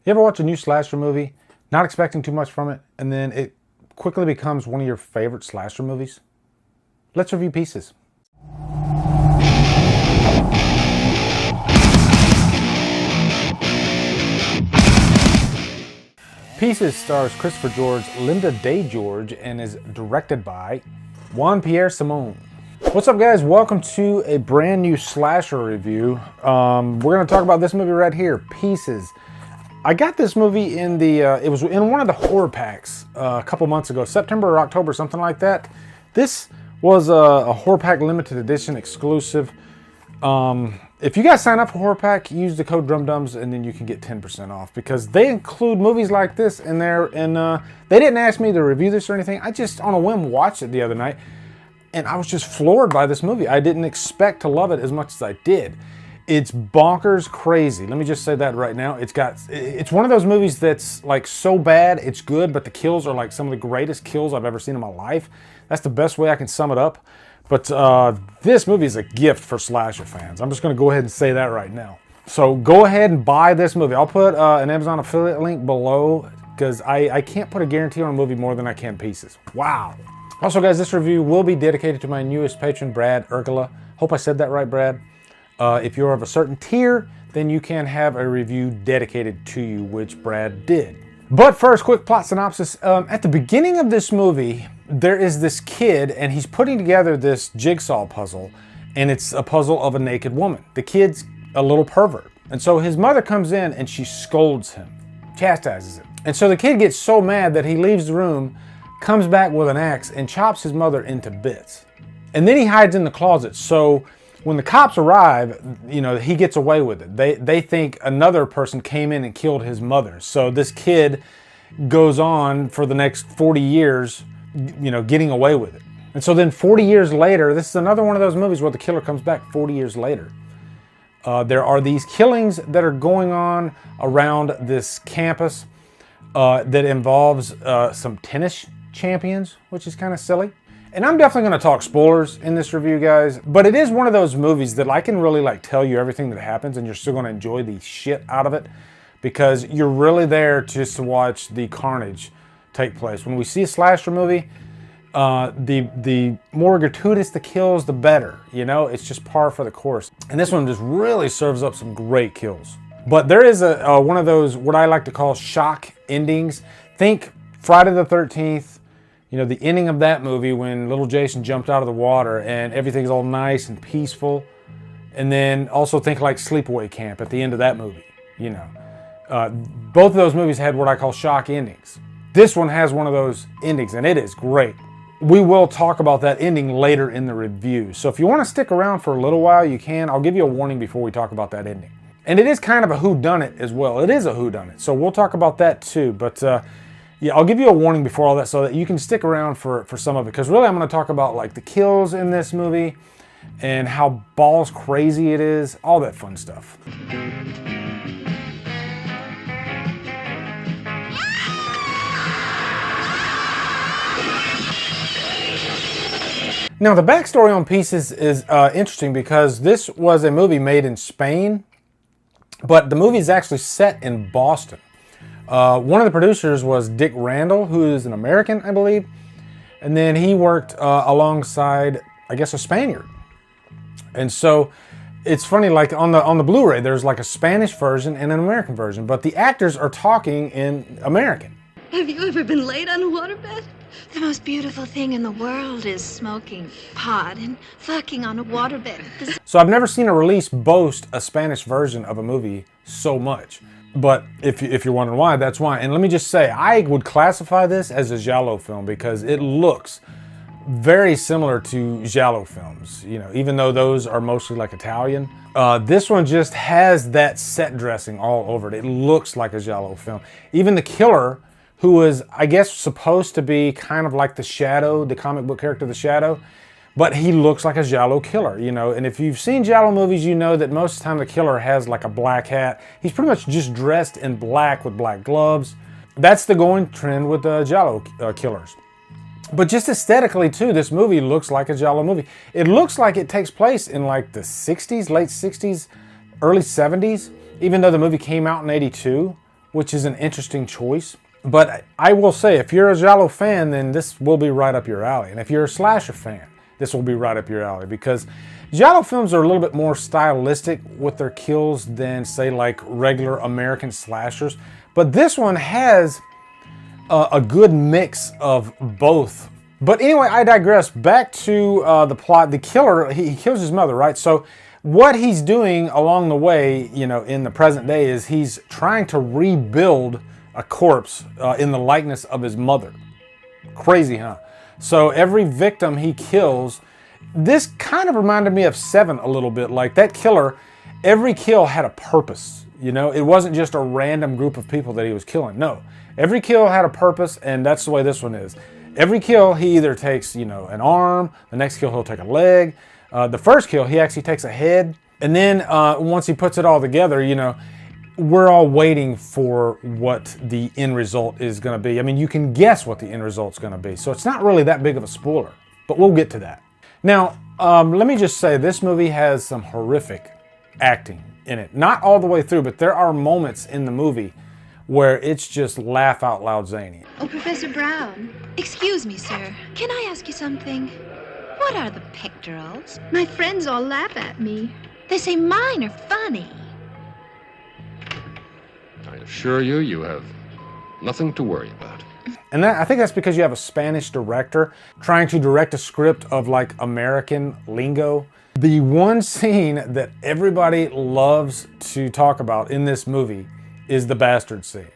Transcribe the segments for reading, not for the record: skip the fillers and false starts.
You ever watch a new slasher movie, not expecting too much from it, and then it quickly becomes one of your favorite slasher movies? Let's review Pieces. Pieces stars Christopher George, Linda Day George, and is directed by Juan Piquer Simón. What's up, guys? Welcome to a brand new slasher review. We're going to talk about this movie right here, Pieces. I got this movie in the, it was in one of the horror packs a couple months ago, September or October, something like that. This was a horror pack limited edition exclusive. If you guys sign up for horror pack, use the code Drumdums and then you can get 10% off because they include movies like this in there. And they didn't ask me to review this or anything. I just on a whim watched it the other night and I was just floored by this movie. I didn't expect to love it as much as I did. It's bonkers crazy. Let me just say that right now. It's one of those movies that's like so bad it's good, but the kills are like some of the greatest kills I've ever seen in my life. That's the best way I can sum it up. But this movie is a gift for slasher fans. I'm just going to go ahead and say that right now. So go ahead and buy this movie. I'll put an Amazon affiliate link below because I can't put a guarantee on a movie more than I can Pieces. Wow. Also, guys, this review will be dedicated to my newest patron, Brad Urgula. Hope I said that right, Brad. If you're of a certain tier, then you can have a review dedicated to you, which Brad did. But first, quick plot synopsis. At the beginning of this movie, there is this kid, and he's putting together this jigsaw puzzle, and it's a puzzle of a naked woman. The kid's a little pervert. And so his mother comes in, and she scolds him, chastises him. And so the kid gets so mad that he leaves the room, comes back with an axe, and chops his mother into bits. And then he hides in the closet, so when the cops arrive, you know, he gets away with it. They think another person came in and killed his mother. So this kid goes on for the next 40 years, you know, getting away with it. And so then 40 years later, this is another one of those movies where the killer comes back 40 years later. There are these killings that are going on around this campus that involves some tennis champions, which is kind of silly. And I'm definitely going to talk spoilers in this review, guys, but it is one of those movies that I can really like tell you everything that happens and you're still going to enjoy the shit out of it because you're really there just to watch the carnage take place. When we see a slasher movie, the more gratuitous the kills, the better. You know, it's just par for the course. And this one just really serves up some great kills. But there is one of those, what I like to call shock endings. Think Friday the 13th. You know, the ending of that movie when little Jason jumped out of the water and everything's all nice and peaceful. And then also think like Sleepaway Camp at the end of that movie, you know. Both of those movies had what I call shock endings. This one has one of those endings and it is great. We will talk about that ending later in the review. So if you want to stick around for a little while, you can. I'll give you a warning before we talk about that ending. And it is kind of a whodunit as well. It is a whodunit. So we'll talk about that too. But yeah, I'll give you a warning before all that so that you can stick around for some of it. Because really I'm going to talk about like the kills in this movie and how balls crazy it is. All that fun stuff. Now the backstory on Pieces is interesting because this was a movie made in Spain, but the movie is actually set in Boston. One of the producers was Dick Randall, who is an American, I believe. And then he worked alongside, I guess, a Spaniard. And so it's funny, like on the Blu-ray, there's like a Spanish version and an American version, but the actors are talking in American. Have you ever been laid on a waterbed? The most beautiful thing in the world is smoking pot and fucking on a waterbed. So I've never seen a release boast a Spanish version of a movie so much. But if you're wondering why, that's why. And let me just say, I would classify this as a giallo film because it looks very similar to giallo films. You know, even though those are mostly like Italian, this one just has that set dressing all over it. It looks like a giallo film. Even the killer, who was, I guess, supposed to be kind of like the Shadow, the comic book character, the Shadow, but he looks like a giallo killer, you know. And if you've seen giallo movies, you know that most of the time the killer has like a black hat. He's pretty much just dressed in black with black gloves. That's the going trend with giallo killers. But just aesthetically too, this movie looks like a giallo movie. It looks like it takes place in like the 60s, late 60s, early 70s, even though the movie came out in '82. which is an interesting choice. But I will say, if you're a giallo fan, then this will be right up your alley. And if you're a slasher fan, this will be right up your alley, because giallo films are a little bit more stylistic with their kills than, say, like regular American slashers. But this one has a good mix of both. But anyway, I digress. Back to the plot. The killer, he kills his mother, right? So what he's doing along the way, you know, in the present day, is he's trying to rebuild a corpse in the likeness of his mother. Crazy, huh? So every victim he kills, this kind of reminded me of Seven a little bit. Like that killer, every kill had a purpose. You know, it wasn't just a random group of people that he was killing. No, every kill had a purpose, and that's the way this one is. Every kill, he either takes, you know, an arm, the next kill he'll take a leg. The first kill, he actually takes a head. And then once he puts it all together, you know, we're all waiting for what the end result is going to be. I mean, you can guess what the end result's going to be. So it's not really that big of a spoiler, but we'll get to that. Now, let me just say, this movie has some horrific acting in it. Not all the way through, but there are moments in the movie where it's just laugh out loud zany. Oh, Professor Brown. Excuse me, sir. Can I ask you something? What are the pectorals? My friends all laugh at me. They say mine are funny. I assure you, you have nothing to worry about. And I think that's because you have a Spanish director trying to direct a script of like American lingo. The one scene that everybody loves to talk about in this movie is the bastard scene.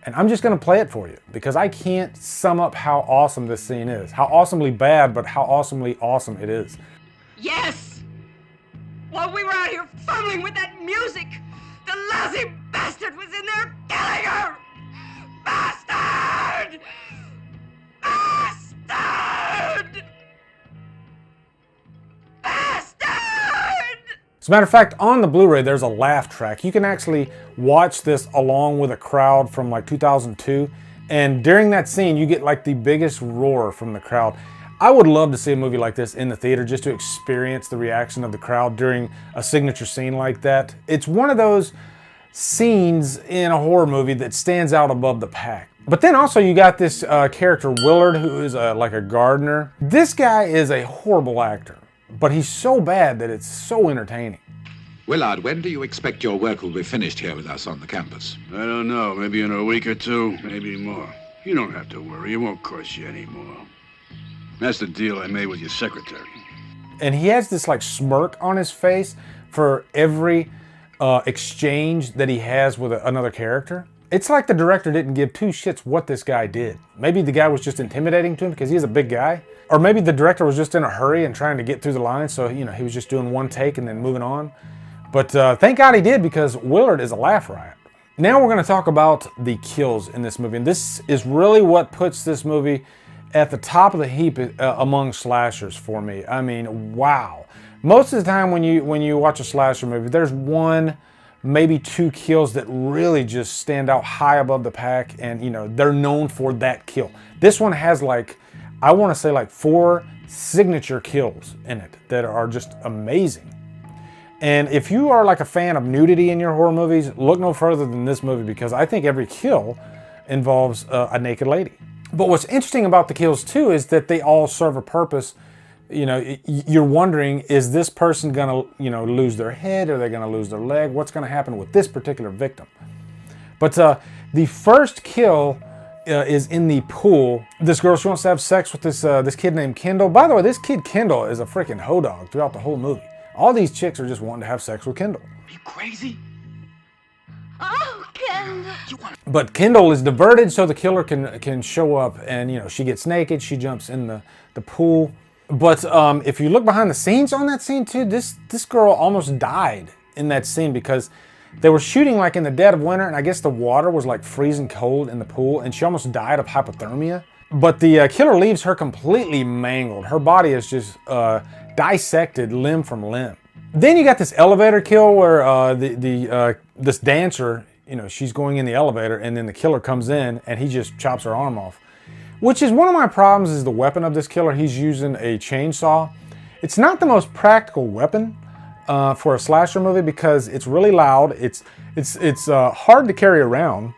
And I'm just gonna play it for you because I can't sum up how awesome this scene is. How awesomely bad, but how awesomely awesome it is. Yes! While we were out here fumbling with that music, the lousy bastard was in there killing her! Bastard! Bastard! Bastard! As a matter of fact, on the Blu-ray, there's a laugh track. You can actually watch this along with a crowd from like 2002. And during that scene, you get like the biggest roar from the crowd. I would love to see a movie like this in the theater just to experience the reaction of the crowd during a signature scene like that. It's one of those scenes in a horror movie that stands out above the pack. But then also you got this character Willard, who is like a gardener. This guy is a horrible actor, but he's so bad that it's so entertaining. Willard, when do you expect your work will be finished here with us on the campus? I don't know. Maybe in a week or two, maybe more. You don't have to worry. It won't cost you any more. That's the deal I made with your secretary. And he has this like smirk on his face for every exchange that he has with another character. It's like the director didn't give two shits what this guy did. Maybe the guy was just intimidating to him because he's a big guy. Or maybe the director was just in a hurry and trying to get through the lines, so you know he was just doing one take and then moving on. But thank God he did, because Willard is a laugh riot. Now we're going to talk about the kills in this movie. And this is really what puts this movie at the top of the heap among slashers for me. I mean, wow. Most of the time when you watch a slasher movie, there's one, maybe two kills that really just stand out high above the pack, and you know they're known for that kill. This one has like, I want to say like 4 signature kills in it that are just amazing. And if you are like a fan of nudity in your horror movies, look no further than this movie, because I think every kill involves a naked lady. But what's interesting about the kills too is that they all serve a purpose. You know, you're wondering, is this person gonna, you know, lose their head? Are they gonna lose their leg? What's gonna happen with this particular victim? But the first kill is in the pool. This girl, she wants to have sex with this kid named Kendall. By the way, this kid Kendall is a freaking hoe dog throughout the whole movie. All these chicks are just wanting to have sex with Kendall. Are you crazy? Oh, Kendall. But Kendall is diverted so the killer can show up, and you know, she gets naked, she jumps in the pool. But if you look behind the scenes on that scene too, this girl almost died in that scene because they were shooting like in the dead of winter, and I guess the water was like freezing cold in the pool, and she almost died of hypothermia. But the killer leaves her completely mangled. Her body is just dissected limb from limb. Then you got this elevator kill where this dancer, you know, she's going in the elevator, and then the killer comes in and he just chops her arm off. Which is one of my problems, is the weapon of this killer. He's using a chainsaw. It's not the most practical weapon for a slasher movie because it's really loud. It's hard to carry around.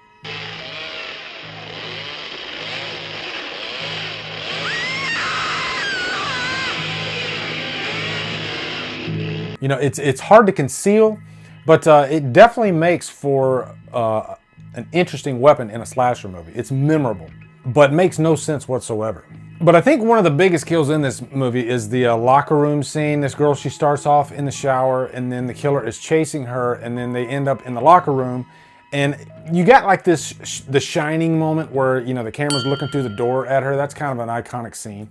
You know, it's hard to conceal, but it definitely makes for an interesting weapon in a slasher movie. It's memorable, but makes no sense whatsoever. But I think one of the biggest kills in this movie is the locker room scene. This girl, she starts off in the shower, and then the killer is chasing her, and then they end up in the locker room. And you got like this, the Shining moment where, you know, the camera's looking through the door at her. That's kind of an iconic scene.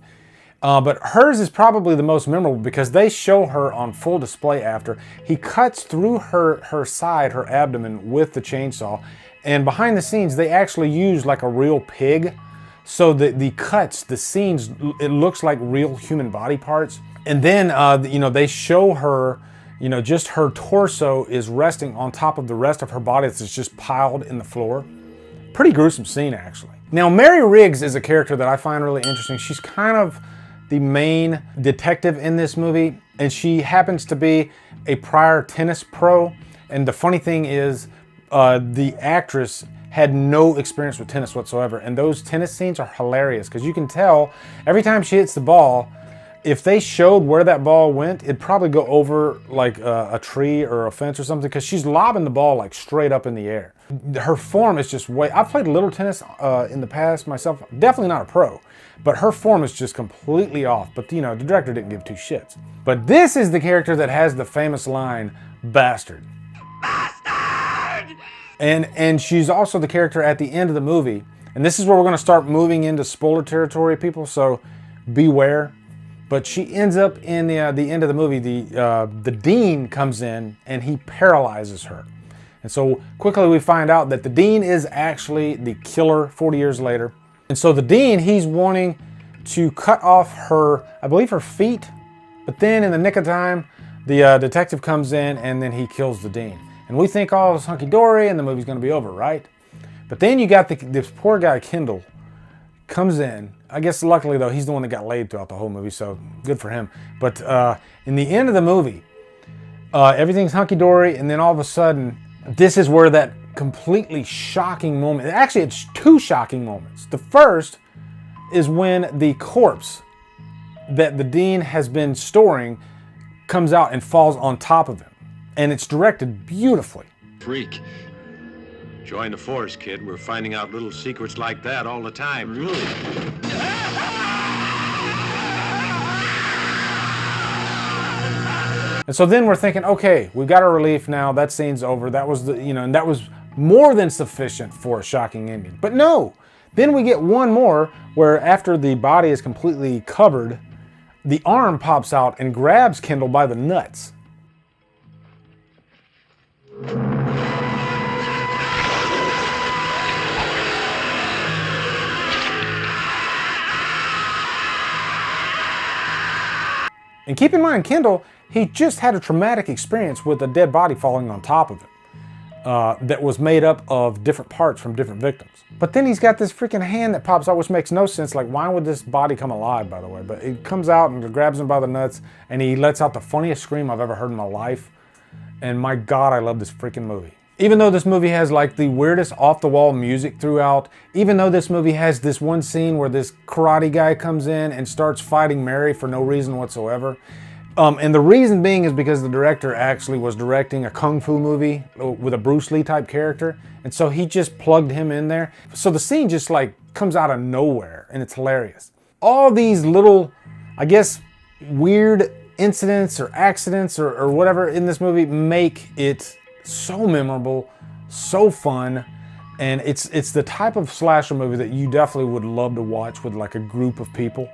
But hers is probably the most memorable because they show her on full display after. He cuts through her side, her abdomen with the chainsaw. And behind the scenes, they actually use like a real pig. So the cuts, the scenes, it looks like real human body parts. And then, you know, they show her, you know, just her torso is resting on top of the rest of her body that's just piled in the floor. Pretty gruesome scene, actually. Now, Mary Riggs is a character that I find really interesting. She's kind of the main detective in this movie, and she happens to be a prior tennis pro. And the funny thing is, the actress had no experience with tennis whatsoever, and those tennis scenes are hilarious because you can tell every time she hits the ball, if they showed where that ball went, it'd probably go over like a tree or a fence or something because she's lobbing the ball like straight up in the air. Her form is just way... I've played a little tennis in the past myself, definitely not a pro, but her form is just completely off. But you know, the director didn't give two shits. But this is the character that has the famous line, "Bastard." Bastard! And she's also the character at the end of the movie. And this is where we're going to start moving into spoiler territory, people, so beware. But she ends up in the end of the movie. The dean comes in and he paralyzes her. And so quickly we find out that the dean is actually the killer 40 years later. And so the dean, he's wanting to cut off her, I believe her feet. But then in the nick of time, the detective comes in and then he kills the dean. And we think, oh, it's hunky-dory and the movie's going to be over, right? But then you got this poor guy, Kendall, comes in. I guess luckily, though, he's the one that got laid throughout the whole movie, so good for him. But in the end of the movie, everything's hunky-dory, and then all of a sudden, this is where that completely shocking moment... Actually, it's two shocking moments. The first is when the corpse that the dean has been storing comes out and falls on top of him. And it's directed beautifully. Freak. Join the force, kid. We're finding out little secrets like that all the time. Really? And so then we're thinking, okay, we've got our relief now. That scene's over. That was and that was more than sufficient for a shocking ending. But no, then we get one more where after the body is completely covered, the arm pops out and grabs Kendall by the nuts. And keep in mind, Kendall, he just had a traumatic experience with a dead body falling on top of him that was made up of different parts from different victims. But then he's got this freaking hand that pops out, which makes no sense. Like, why would this body come alive, by the way? But it comes out and grabs him by the nuts, and he lets out the funniest scream I've ever heard in my life. And my God, I love this freaking movie. Even though this movie has like the weirdest off-the-wall music throughout, even though this movie has this one scene where this karate guy comes in and starts fighting Mary for no reason whatsoever. And the reason being is because the director actually was directing a kung fu movie with a Bruce Lee type character. And so he just plugged him in there. So the scene just like comes out of nowhere and it's hilarious. All these little, I guess, weird incidents or accidents or whatever in this movie make it so memorable, so fun, and it's the type of slasher movie that you definitely would love to watch with like a group of people,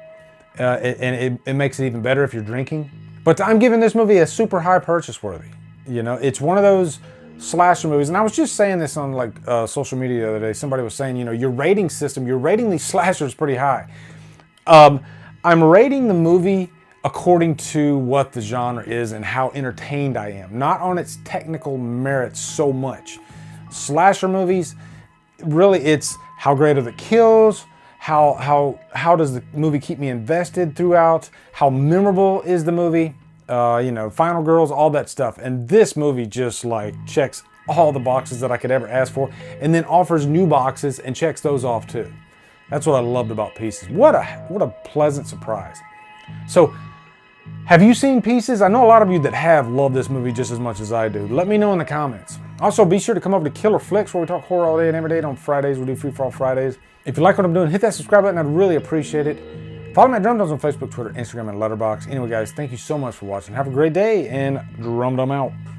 and it makes it even better if you're drinking. But I'm giving this movie a super high purchase worthy. You know, it's one of those slasher movies, and I was just saying this on like social media the other day. Somebody was saying, you know, your rating system, you're rating these slashers pretty high. I'm rating the movie according to what the genre is and how entertained I am, not on its technical merits so much. Slasher movies, really it's how great are the kills, how does the movie keep me invested throughout, how memorable is the movie, you know, final girls, all that stuff. And this movie just like checks all the boxes that I could ever ask for and then offers new boxes and checks those off too. That's what I loved about Pieces. What a pleasant surprise. So Have you seen Pieces? I know a lot of you that have loved this movie just as much as I do. Let me know in the comments. Also, be sure to come over to Killer Flicks, where we talk horror all day and every day. On Fridays, we do Free For All Fridays. If you like what I'm doing, hit that subscribe button. I'd really appreciate it. Follow me at Drumdums on Facebook, Twitter, Instagram, and Letterboxd. Anyway, guys, thank you so much for watching. Have a great day, and Drumdum out.